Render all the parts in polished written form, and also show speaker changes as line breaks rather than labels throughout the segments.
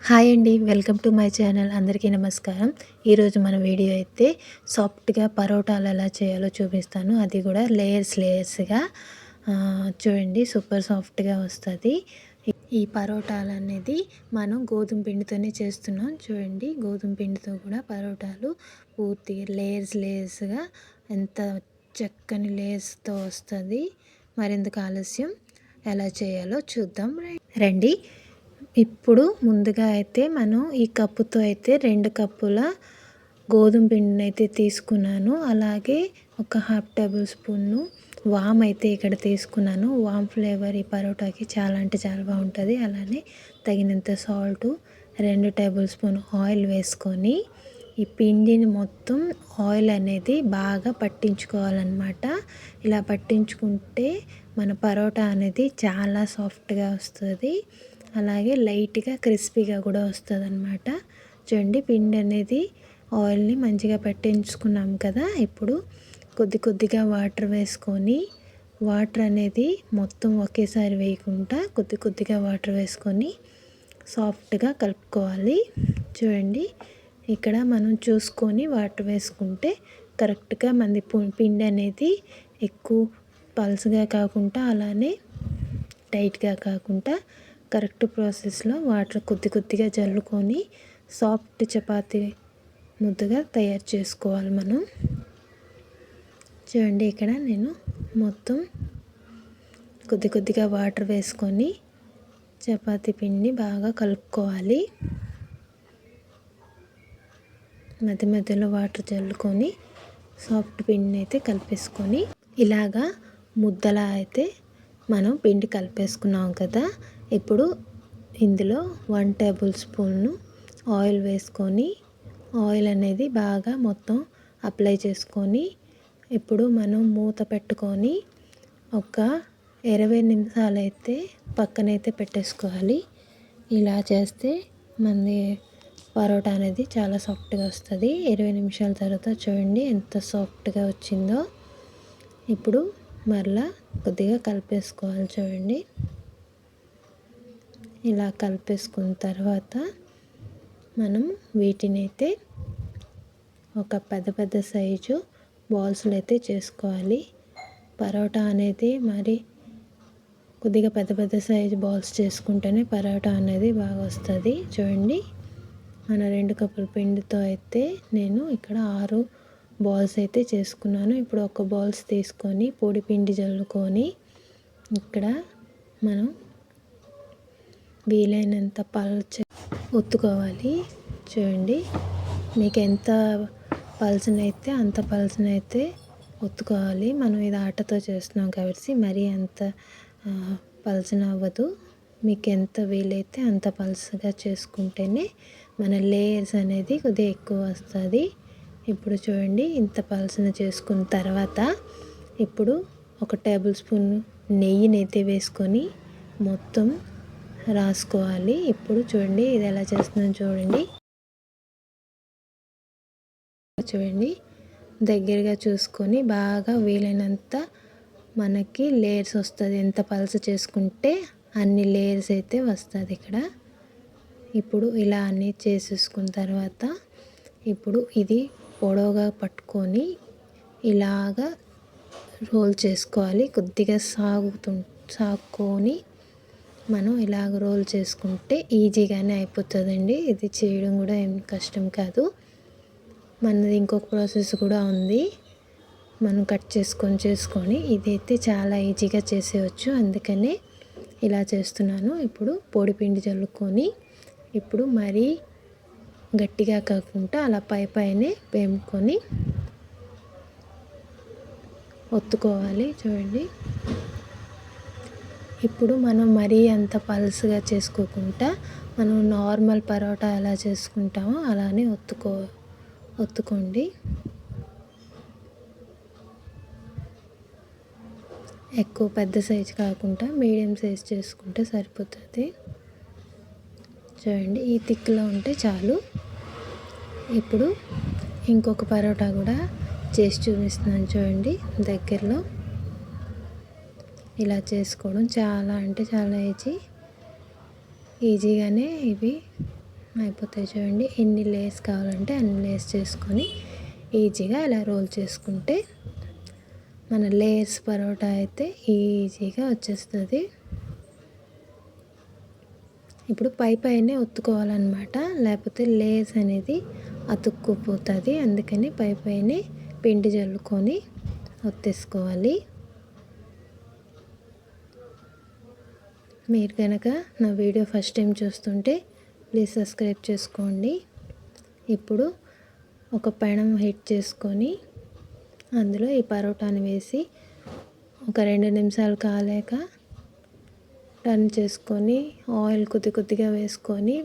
Hi అండి. Welcome to my channel. అందరికీ నమస్కారం. ఈరోజు మన వీడియో అయితే సాఫ్ట్‌గా పరోటాలు ఎలా చేయాలో చూపిస్తాను. అది కూడా లేయర్స్‌గా చూడండి సూపర్ సాఫ్ట్‌గా వస్తది. ఈ పరోటాలు అనేది మనం గోధుమ పిండితోనే చేస్తున్నాం. చూడండి గోధుమ పిండితో కూడా పరోటాలు పూర్తిగా లేయర్స్‌గా ఎంత చక్కని లేయర్స్‌తో వస్తది. మరెందుకు ఆలస్యం, ఎలా చేయాలో చూద్దాం రండి. ఇప్పుడు ముందుగా అయితే మనం ఈ కప్పుతో అయితే 2 కప్పుల గోధుమ పిండిని అయితే తీసుకున్నాను. అలాగే ఒక హాఫ్ టేబుల్ స్పూన్ వామ్ అయితే ఇక్కడ తీసుకున్నాను. వామ్ ఫ్లేవర్ ఈ పరోటాకి చాలా అంటే చాలా బాగుంటుంది. అలానే తగినంత సాల్ట్, 2 టేబుల్ స్పూన్ ఆయిల్ వేసుకొని ఈ పిండిని మొత్తం ఆయిల్ అనేది బాగా పట్టించుకోవాలన్నమాట. ఇలా పట్టించుకుంటే మన పరోటా అనేది చాలా సాఫ్ట్గా వస్తుంది. అలాగే లైట్గా క్రిస్పీగా కూడా వస్తుంది అన్నమాట. చూడండి పిండి అనేది ఆయిల్ని మంచిగా పట్టించుకున్నాం కదా. ఇప్పుడు కొద్దిగా వాటర్ వేసుకొని, వాటర్ అనేది మొత్తం ఒకేసారి వేయకుండా కొద్దిగా వాటర్ వేసుకొని సాఫ్ట్గా కలుపుకోవాలి. చూడండి ఇక్కడ మనం చూసుకొని వాటర్ వేసుకుంటే కరెక్ట్గా మనది పిండి అనేది ఎక్కువ పల్స్గా కాకుండా అలానే టైట్గా కాకుండా కరెక్ట్ ప్రాసెస్లో వాటర్ కొద్దిగా జల్లుకొని సాఫ్ట్ చపాతీ ముద్దగా తయారు చేసుకోవాలి మనం. చూడండి ఇక్కడ నేను మొత్తం కొద్దిగా వాటర్ వేసుకొని చపాతీ పిండి బాగా కలుపుకోవాలి. మధ్యలో వాటర్ జల్లుకొని సాఫ్ట్ పిండిని అయితే కలిపేసుకొని ఇలాగా ముద్దలా అయితే మనం పిండి కలిపేసుకున్నాం కదా. ఇప్పుడు ఇందులో 1 టేబుల్ స్పూన్ ఆయిల్ వేసుకొని, ఆయిల్ అనేది బాగా మొత్తం అప్లై చేసుకొని ఇప్పుడు మనం మూత పెట్టుకొని ఒక 20 నిమిషాలు అయితే పక్కనైతే పెట్టేసుకోవాలి. ఇలా చేస్తే మనది పరోటా అనేది చాలా సాఫ్ట్గా వస్తుంది. 20 నిమిషాల తర్వాత చూడండి ఎంత సాఫ్ట్గా వచ్చిందో. ఇప్పుడు మరలా కొద్దిగా కలిపేసుకోవాలి. చూడండి ఇలా కలిపేసుకున్న తర్వాత మనం వీటిని అయితే ఒక పెద్ద సైజు బాల్స్లో అయితే చేసుకోవాలి. పరోటా అనేది మరి కొద్దిగా పెద్ద సైజు బాల్స్ చేసుకుంటేనే పరోటా అనేది బాగా వస్తుంది. చూడండి మన 2 కప్పుల పిండితో అయితే నేను ఇక్కడ 6 బాల్స్ అయితే చేసుకున్నాను. ఇప్పుడు ఒక బాల్స్ తీసుకొని పొడి పిండి జల్లుకొని ఇక్కడ మనం వీలైనంత ఒత్తుకోవాలి. చూడండి మీకు ఎంత పల్చనైతే అంత పల్చనైతే ఒత్తుకోవాలి. మనం ఇది ఆటతో చేస్తున్నాం కాబట్టి మరీ అంత పల్చన అవ్వదు. మీకు ఎంత వీలైతే అంత పల్చగా చేసుకుంటేనే మన లేయర్స్ అనేది కొద్దిగా ఎక్కువ వస్తుంది. ఇప్పుడు చూడండి ఇంత పల్చన చేసుకున్న తర్వాత ఇప్పుడు ఒక టేబుల్ స్పూన్ నెయ్యిని అయితే వేసుకొని మొత్తం రాసుకోవాలి. ఇప్పుడు చూడండి ఇది ఎలా చేస్తున్నాను చూడండి దగ్గరగా చూసుకొని బాగా వీలైనంత మనకి లేయర్స్ వస్తుంది. ఎంత పల్చ చేసుకుంటే అన్ని లేయర్స్ అయితే వస్తుంది ఇక్కడ. ఇప్పుడు ఇలా అన్నీ చేసేసుకున్న తర్వాత ఇప్పుడు ఇది పొడవుగా పట్టుకొని ఇలాగా రోల్ చేసుకోవాలి. కొద్దిగా సాగుకొని మనం ఇలాగ రోల్ చేసుకుంటే ఈజీగానే అయిపోతుందండి. ఇది చేయడం కూడా ఏం కష్టం కాదు. మనది ఇంకొక ప్రాసెస్ కూడా ఉంది. మనం కట్ చేసుకొని ఇదైతే చాలా ఈజీగా చేసేయచ్చు. అందుకనే ఇలా చేస్తున్నాను. ఇప్పుడు పొడి పిండి చల్లుకొని ఇప్పుడు మరీ గట్టిగా కాకుండా అలా పైనే వేముకొని ఒత్తుకోవాలి. చూడండి ఇప్పుడు మనం మరీ అంత పల్స్గా చేసుకోకుండా మనం నార్మల్ పరోటా ఎలా చేసుకుంటామో అలానే ఒత్తుకోండి. ఎక్కువ పెద్ద సైజు కాకుండా మీడియం సైజ్ చేసుకుంటే సరిపోతుంది. చూడండి ఈ థిక్లో ఉంటే చాలు. ఇప్పుడు ఇంకొక పరోటా కూడా చేసి చూపిస్తున్నాను. చూడండి దగ్గరలో ఇలా చేసుకోవడం చాలా అంటే చాలా ఈజీగానే ఇవి అయిపోతాయి చూడండి. ఎన్ని లేయర్స్ కావాలంటే అన్ని లేయర్స్ చేసుకొని ఈజీగా ఇలా రోల్ చేసుకుంటే మన లేయర్స్ పరోటా అయితే ఈజీగా వచ్చేస్తుంది. ఇప్పుడు పైనే ఒత్తుకోవాలన్నమాట, లేకపోతే లేయర్స్ అనేది అతుక్కుపోతుంది. అందుకని పైనే పిండి జల్లుకొని ఒత్తేసుకోవాలి. మీరు కనుక నా వీడియో ఫస్ట్ టైం చూస్తుంటే ప్లీజ్ సబ్స్క్రైబ్ చేసుకోండి. ఇప్పుడు ఒక పెనం హీట్ చేసుకొని అందులో ఈ పరోటాని వేసి ఒక 2 నిమిషాలు కాలేక టర్న్ చేసుకొని ఆయిల్ కొద్దిగా వేసుకొని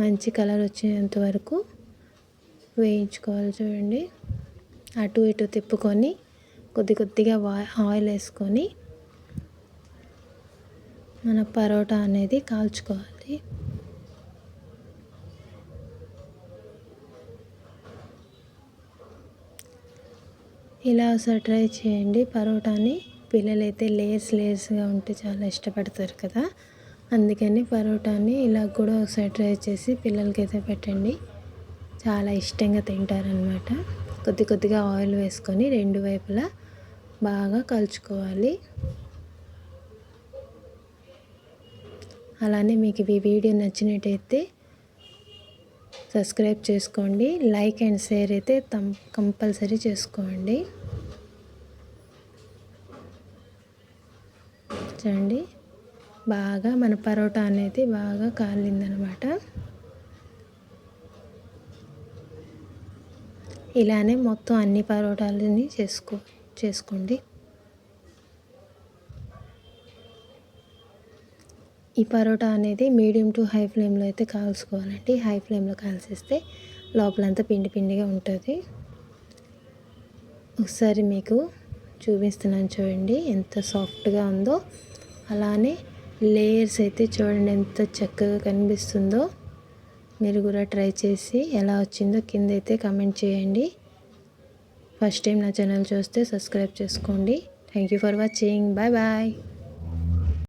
మంచి కలర్ వచ్చేంత వరకు వేయించుకోవాలి. చూడండి, అటు ఇటు తిప్పుకొని కొద్దిగా ఆయిల్ వేసుకొని మన పరోటా అనేది కాల్చుకోవాలి. ఇలా ఒకసారి ట్రై చేయండి పరోటాని. పిల్లలైతే లేయర్స్గా ఉంటే చాలా ఇష్టపడతారు కదా, అందుకని పరోటాని ఇలా కూడా ఒకసారి ట్రై చేసి పిల్లలకైతే పెట్టండి, చాలా ఇష్టంగా తింటారనమాట. కొద్దిగా ఆయిల్ వేసుకొని 2 వైపులా బాగా కలుచుకోవాలి. అలానే మీకు ఈ వీడియో నచ్చినట్టయితే సబ్స్క్రైబ్ చేసుకోండి, లైక్ అండ్ షేర్ అయితే కంపల్సరీ చేసుకోండి. చూడండి, బాగా మన పరోటా అనేది బాగా కాలిందనమాట. ఇలానే మొత్తం అన్ని పరోటాలని చేసుకోండి. ఈ పరోటా అనేది మీడియం టు హై ఫ్లేమ్లో అయితే కాల్చుకోవాలండి. హై ఫ్లేమ్లో కాల్చేస్తే లోపలంతా పిండిగా ఉంటుంది. ఒకసారి మీకు చూపిస్తున్నాను చూడండి ఎంత సాఫ్ట్గా ఉందో. అలానే లేయర్స్ అయితే చూడండి ఎంత చక్కగా కనిపిస్తుందో. మీరు కూడా ట్రై చేసి ఎలా వచ్చిందో కింద అయితే కామెంట్ చేయండి. ఫస్ట్ టైం నా ఛానల్ చూస్తే సబ్స్క్రైబ్ చేసుకోండి. Thank you for watching. Bye bye.